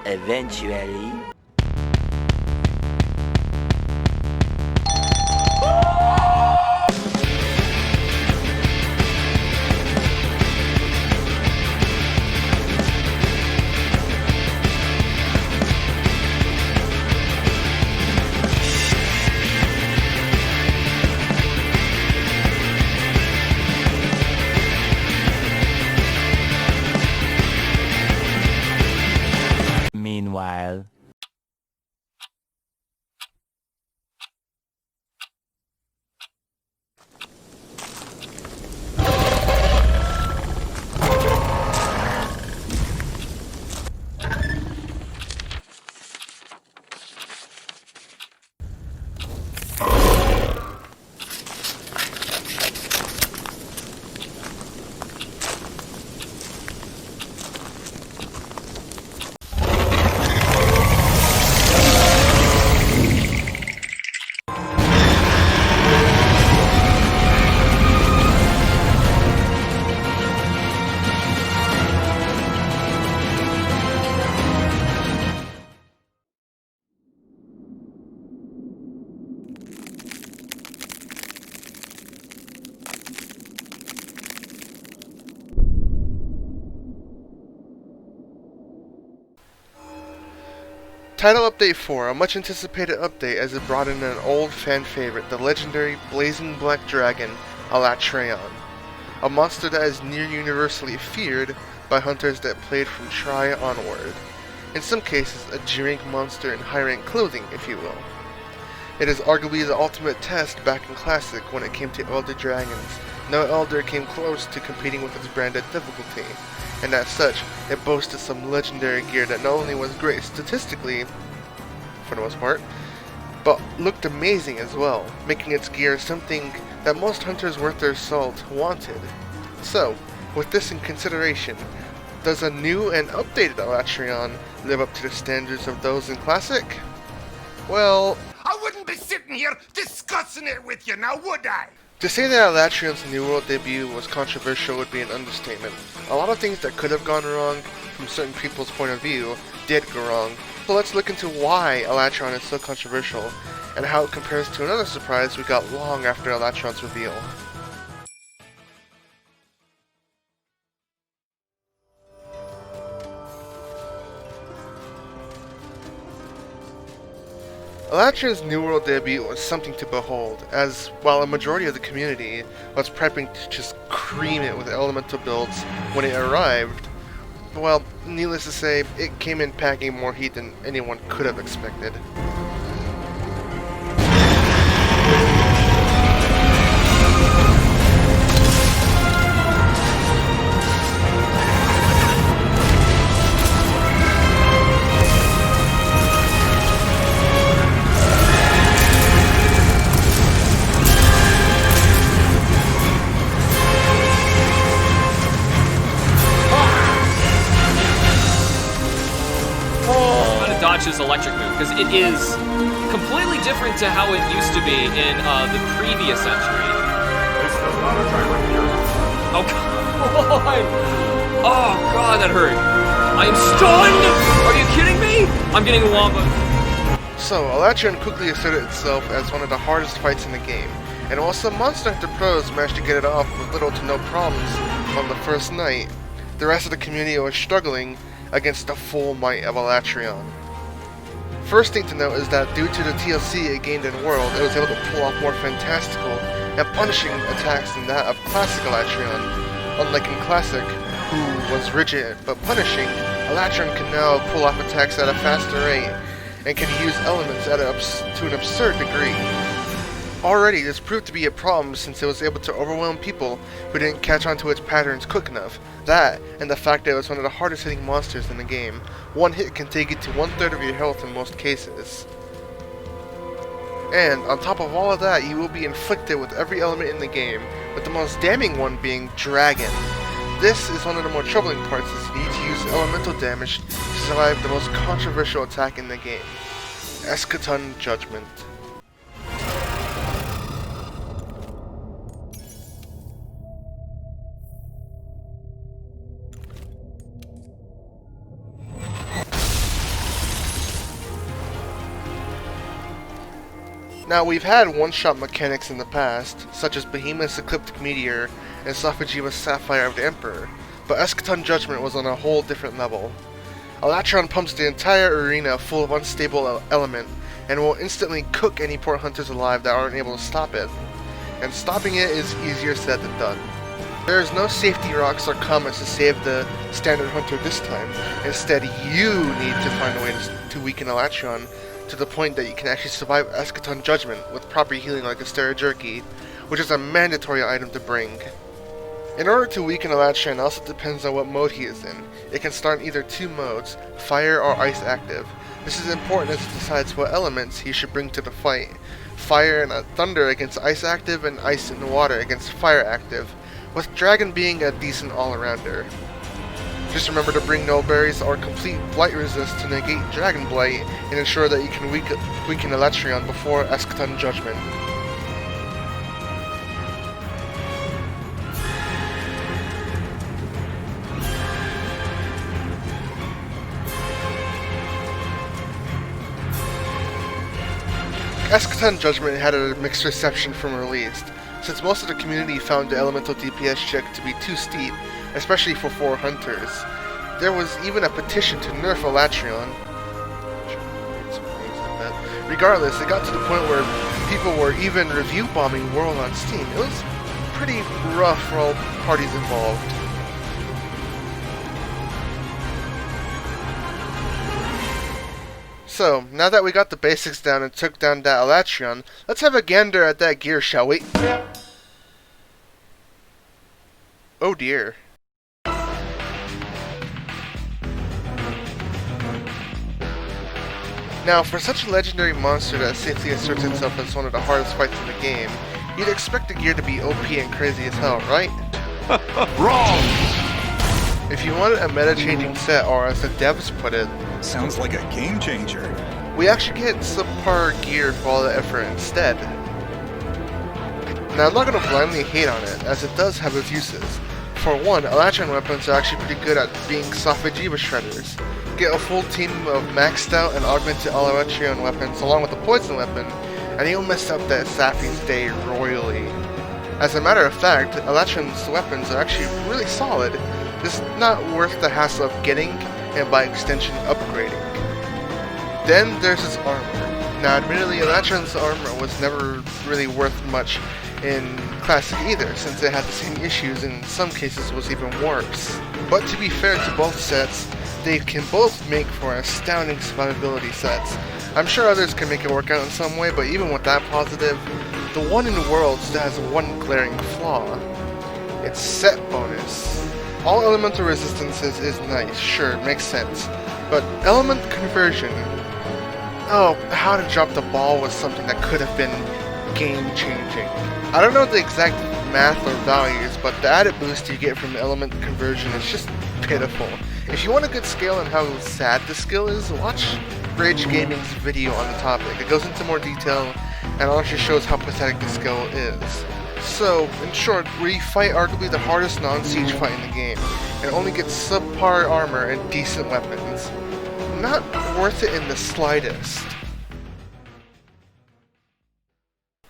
Eventually. Meanwhile. Title Update 4, a much anticipated update as it brought in an old fan favorite, the legendary blazing black dragon, Alatreon. A monster that is near universally feared by hunters that played from Tri onward. In some cases, a jeering monster in high-rank clothing, if you will. It is arguably the ultimate test back in Classic when it came to Elder Dragons. No Elder came close to competing with its branded difficulty, and as such, it boasted some legendary gear that not only was great statistically, for the most part, but looked amazing as well, making its gear something that most hunters worth their salt wanted. So, with this in consideration, does a new and updated Alatreon live up to the standards of those in Classic? Well, I wouldn't be sitting here discussing it with you now, would I? to say that Alatreon's New World debut was controversial would be an understatement. A lot of things that could have gone wrong from certain people's point of view did go wrong. So let's look into why Alatreon is so controversial and how it compares to another surprise we got long after Alatreon's reveal. Alatreon's New World debut was something to behold, as while a majority of the community was prepping to just cream it with elemental builds when it arrived, well, needless to say, it came in packing more heat than anyone could have expected. His electric move, because it is completely different to how it used to be in the previous century. This does not attract my fear. Oh god! Oh god, that hurt! I am stunned! Are you kidding me? I'm getting wombo. So, Alatreon quickly asserted itself as one of the hardest fights in the game, and while some Monster Hunter pros managed to get it off with little to no problems on the first night, the rest of the community was struggling against the full might of Alatreon. First thing to note is that due to the TLC it gained in World, it was able to pull off more fantastical and punishing attacks than that of Classic Alatreon. Unlike in Classic, who was rigid but punishing, Alatreon can now pull off attacks at a faster rate, and can use elements to an absurd degree. Already, this proved to be a problem since it was able to overwhelm people who didn't catch on to its patterns quick enough. That, and the fact that it was one of the hardest hitting monsters in the game. One hit can take you to 1/3 of your health in most cases. And on top of all of that, you will be inflicted with every element in the game, with the most damning one being Dragon. This is one of the more troubling parts, as you need to use elemental damage to survive the most controversial attack in the game, Eschaton Judgment. Now, we've had one-shot mechanics in the past, such as Behemoth's Ecliptic Meteor and Sophijiva's Sapphire of the Emperor, but Eschaton Judgment was on a whole different level. Alatreon pumps the entire arena full of unstable element, and will instantly cook any poor hunters alive that aren't able to stop it. And stopping it is easier said than done. There is no safety rocks or comets to save the standard hunter this time. Instead, you need to find a way to weaken Alatreon to the point that you can actually survive Eschaton Judgment with proper healing like a Stera Jerky, which is a mandatory item to bring. In order to weaken Alatreon, it also depends on what mode he is in. It can start in either two modes, Fire or Ice active. This is important as it decides what elements he should bring to the fight. Fire and Thunder against Ice active, and Ice and Water against Fire active, with Dragon being a decent all-arounder. Just remember to bring Null Berries or complete Blight Resist to negate Dragon Blight and ensure that you can weaken Alatreon before Eschaton Judgment. Eschaton Judgment had a mixed reception from release, since most of the community found the elemental DPS check to be too steep, especially for 4 hunters. There was even a petition to nerf Alatreon. Regardless, it got to the point where people were even review bombing World on Steam. It was pretty rough for all parties involved. So, now that we got the basics down and took down that Alatreon, let's have a gander at that gear, shall we? Oh dear. Now, for such a legendary monster that safely asserts itself as one of the hardest fights in the game, you'd expect the gear to be OP and crazy as hell, right? Wrong! If you wanted a meta-changing set, or as the devs put it, Sounds like a game changer. we actually get subpar gear for all the effort instead. Now, I'm not going to blindly hate on it, as it does have its uses. For one, Alatreon weapons are actually pretty good at being Sophijiva shredders. Get a full team of maxed out and augmented Alatreon weapons along with a poison weapon, and you'll mess up that Sapphi's day royally. As a matter of fact, Alatreon's weapons are actually really solid, just not worth the hassle of getting and by extension upgrading. Then there's his armor. Now admittedly, Alatreon's armor was never really worth much in Classic either, since it had the same issues and in some cases was even worse. But to be fair to both sets, they can both make for astounding survivability sets. I'm sure others can make it work out in some way, but even with that positive, the one in Worlds still has one glaring flaw. Its set bonus. All elemental resistances is nice, sure, makes sense. But element conversion, oh, how to drop the ball was something that could have been game-changing. I don't know the exact math or values, but the added boost you get from element conversion is just pitiful. If you want a good scale on how sad the skill is, watch Rage Gaming's video on the topic. It goes into more detail and honestly shows how pathetic the skill is. So, in short, we fight arguably the hardest non-siege fight in the game, and only get subpar armor and decent weapons. Not worth it in the slightest.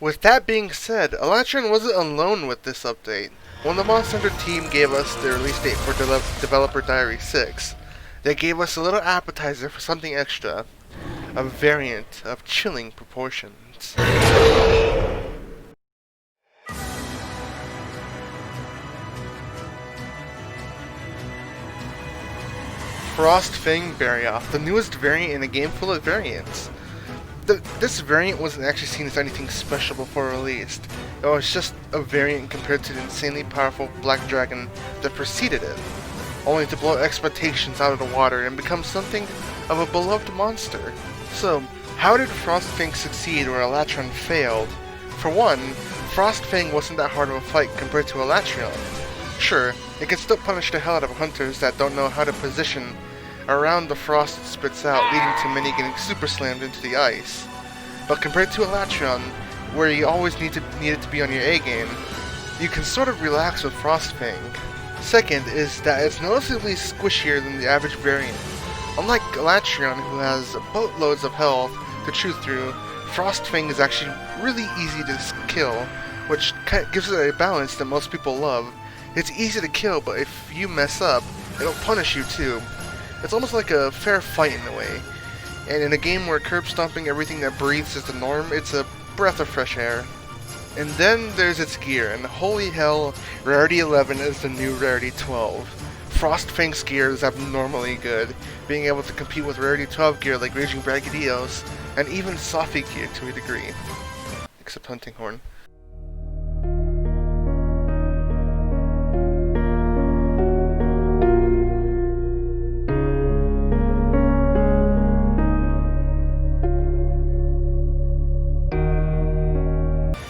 With that being said, Alatreon wasn't alone with this update. When the Monster Hunter team gave us the release date for Developer Diary 6, they gave us a little appetizer for something extra. A variant of chilling proportions. Frostfang Barrioff, the newest variant in a game full of variants. This variant wasn't actually seen as anything special before released. It was just a variant compared to the insanely powerful Black Dragon that preceded it, only to blow expectations out of the water and become something of a beloved monster. So, How did Frostfang succeed where Alatreon failed? For one, Frostfang wasn't that hard of a fight compared to Alatreon. Sure, it can still punish the hell out of hunters that don't know how to position around the frost it spits out, leading to many getting super slammed into the ice. But compared to Alatreon, where you always needed to be on your A game, you can sort of relax with Frostfang. Second is that it's noticeably squishier than the average variant. Unlike Alatreon, who has boatloads of health to chew through, Frostfang is actually really easy to kill, which gives it a balance that most people love. It's easy to kill, but if you mess up, it'll punish you too. It's almost like a fair fight in a way. And in a game where curb stomping everything that breathes is the norm, it's a breath of fresh air. And then there's its gear, and holy hell, Rarity 11 is the new Rarity 12. Frostfang's gear is abnormally good, being able to compete with Rarity 12 gear like Raging Braggadillos, and even Sophy gear to a degree. Except Hunting Horn.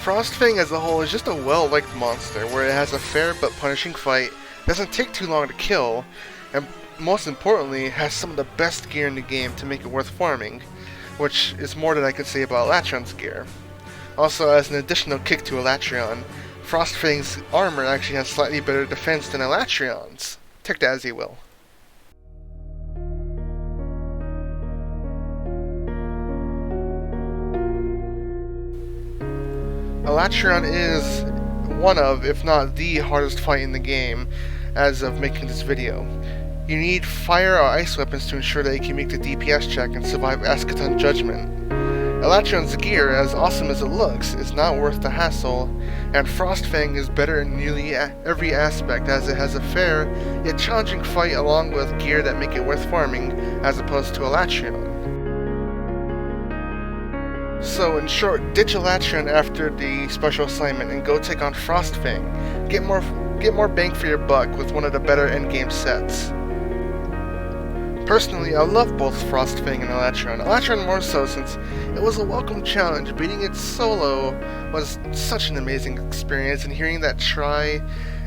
Frostfang as a whole is just a well-liked monster, where it has a fair but punishing fight, doesn't take too long to kill, and most importantly, has some of the best gear in the game to make it worth farming, which is more than I could say about Alatreon's gear. Also, as an additional kick to Alatreon, Frostfang's armor actually has slightly better defense than Alatreon's. Take that as you will. Alatreon is one of, if not the hardest fight in the game as of making this video. You need fire or ice weapons to ensure that you can make the DPS check and survive Ascaton Judgment. Alatreon's gear, as awesome as it looks, is not worth the hassle, and Frostfang is better in nearly every aspect as it has a fair yet challenging fight along with gear that make it worth farming as opposed to Alatreon. So, in short, ditch Alatreon after the special assignment and go take on Frostfang. Get more bang for your buck with one of the better endgame sets. Personally, I love both Frostfang and Alatreon. Alatreon more so since it was a welcome challenge. Beating it solo was such an amazing experience, and hearing that Try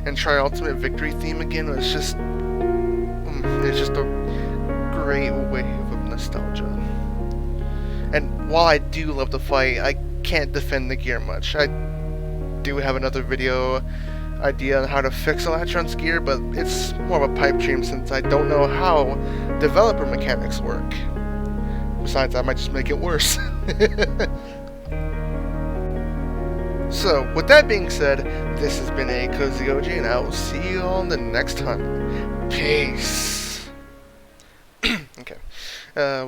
Ultimate Victory theme again was just it's just a great wave of nostalgia. And while I do love the fight, I can't defend the gear much. I do have another video idea on how to fix Alatreon's gear, but it's more of a pipe dream since I don't know how developer mechanics work. Besides, I might just make it worse. So, with that being said, this has been ACozyGoji, and I will see you on the next hunt. Peace! Okay.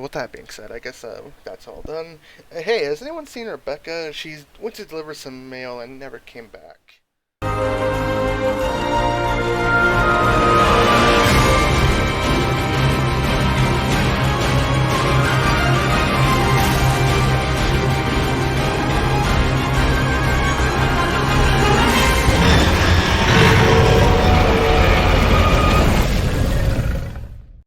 With that being said, I guess that's all done. Hey, has anyone seen Rebecca? She went to deliver some mail and never came back.